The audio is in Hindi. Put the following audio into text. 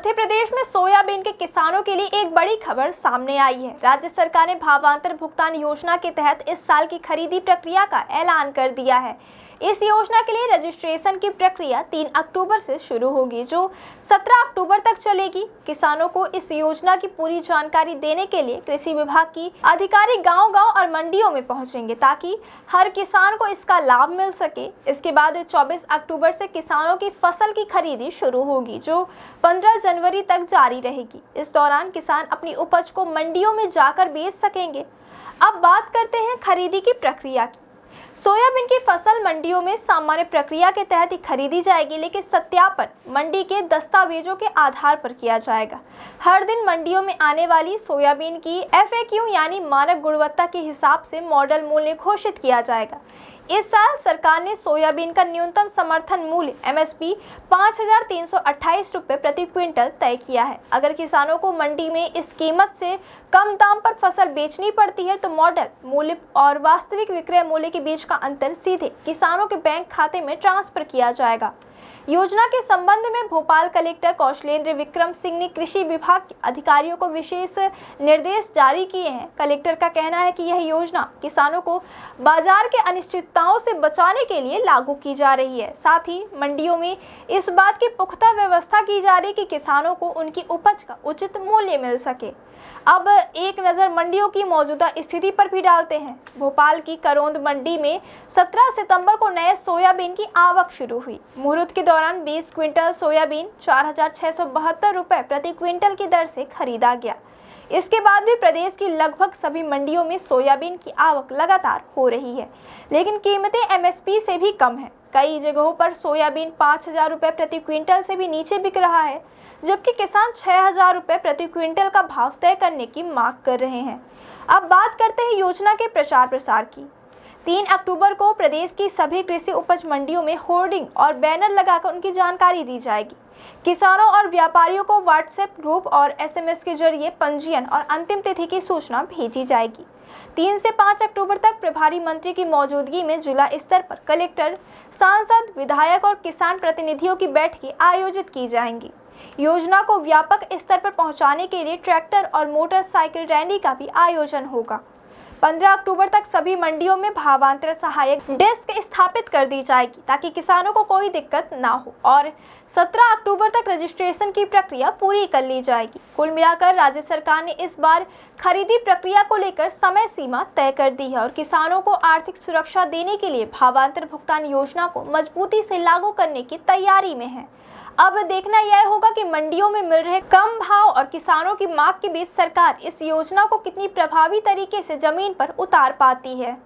मध्य प्रदेश में सोयाबीन के किसानों के लिए एक बड़ी खबर सामने आई है। राज्य सरकार ने भावांतर भुगतान योजना के तहत इस साल की खरीदी प्रक्रिया का ऐलान कर दिया है। इस योजना के लिए रजिस्ट्रेशन की प्रक्रिया 3 अक्टूबर से शुरू होगी, जो 17 अक्टूबर तक चलेगी। किसानों को इस योजना की पूरी जानकारी देने के लिए कृषि विभाग की अधिकारी गांव-गांव और मंडियों में पहुंचेंगे, ताकि हर किसान को इसका लाभ मिल सके। इसके बाद 24 अक्टूबर से किसानों की फसल की खरीदी शुरू होगी, जो 15 जनवरी तक जारी रहेगी। इस दौरान किसान अपनी उपज को मंडियों में जाकर बेच सकेंगे। अब बात करते हैं खरीदी की प्रक्रिया की। सोयाबीन की फसल मंडियों में सामान्य प्रक्रिया के तहत ही खरीदी जाएगी, लेकिन सत्यापन मंडी के दस्तावेजों के आधार पर किया जाएगा। हर दिन मंडियों में आने वाली सोयाबीन की FAQ यानी मानक गुणवत्ता के हिसाब से मॉडल मूल्य घोषित किया जाएगा। इस साल सरकार ने सोयाबीन का न्यूनतम समर्थन मूल्य MSP 5,328 रुपये प्रति क्विंटल तय किया है। अगर किसानों को मंडी में इस कीमत से कम दाम पर फसल बेचनी पड़ती है, तो मॉडल मूल्य और वास्तविक विक्रय मूल्य के बीच का अंतर सीधे किसानों के बैंक खाते में ट्रांसफर किया जाएगा। योजना के संबंध में भोपाल कलेक्टर कौशलेंद्र विक्रम सिंह ने कृषि विभाग के अधिकारियों को विशेष निर्देश जारी किए हैं। कलेक्टर का कहना है कि यह योजना किसानों को बाजार के अनिश्चितताओं से बचाने के लिए लागू की जा रही है। साथ ही मंडियों में इस बात की पुख्ता व्यवस्था की जा रही है कि किसानों को उनकी उपज का उचित मूल्य मिल सके। अब एक नज़र मंडियों की मौजूदा स्थिति पर भी डालते हैं। भोपाल की करौंद मंडी में 17 सितंबर को नए सोयाबीन की आवक शुरू हुई। मुहूर्त के दौरान 20 क्विंटल सोयाबीन 4,672 रुपये प्रति क्विंटल की दर से खरीदा गया। इसके बाद भी प्रदेश की लगभग सभी मंडियों में सोयाबीन की आवक लगातार हो रही है, लेकिन कीमतें MSP से भी कम है। कई जगहों पर सोयाबीन 5,000 रुपये प्रति क्विंटल से भी नीचे बिक रहा है, जबकि किसान 6,000 रुपये प्रति क्विंटल का भाव तय करने की मांग कर रहे हैं। अब बात करते हैं योजना के प्रचार प्रसार की। 3 अक्टूबर को प्रदेश की सभी कृषि उपज मंडियों में होर्डिंग और बैनर लगाकर उनकी जानकारी दी जाएगी। किसानों और व्यापारियों को WhatsApp ग्रुप और SMS के जरिए पंजीयन और अंतिम तिथि की सूचना भेजी जाएगी। 3 से 5 अक्टूबर तक प्रभारी मंत्री की मौजूदगी में जिला स्तर पर कलेक्टर, सांसद, विधायक और किसान प्रतिनिधियों की बैठकें आयोजित की जाएंगी। योजना को व्यापक स्तर पर पहुंचाने के लिए ट्रैक्टर और मोटरसाइकिल रैली का भी आयोजन होगा। 15 अक्टूबर तक सभी मंडियों में भावांतर सहायक डेस्क स्थापित कर दी जाएगी, ताकि किसानों को कोई दिक्कत ना हो, और 17 अक्टूबर तक रजिस्ट्रेशन की प्रक्रिया पूरी कर ली जाएगी। कुल मिलाकर राज्य सरकार ने इस बार खरीदी प्रक्रिया को लेकर समय सीमा तय कर दी है और किसानों को आर्थिक सुरक्षा देने के लिए भावांतर भुगतान योजना को मजबूती से लागू करने की तैयारी में है। अब देखना यह होगा कि मंडियों में मिल रहे कम भाव और किसानों की मांग के बीच सरकार इस योजना को कितनी प्रभावी तरीके से जमीन पर उतार पाती है।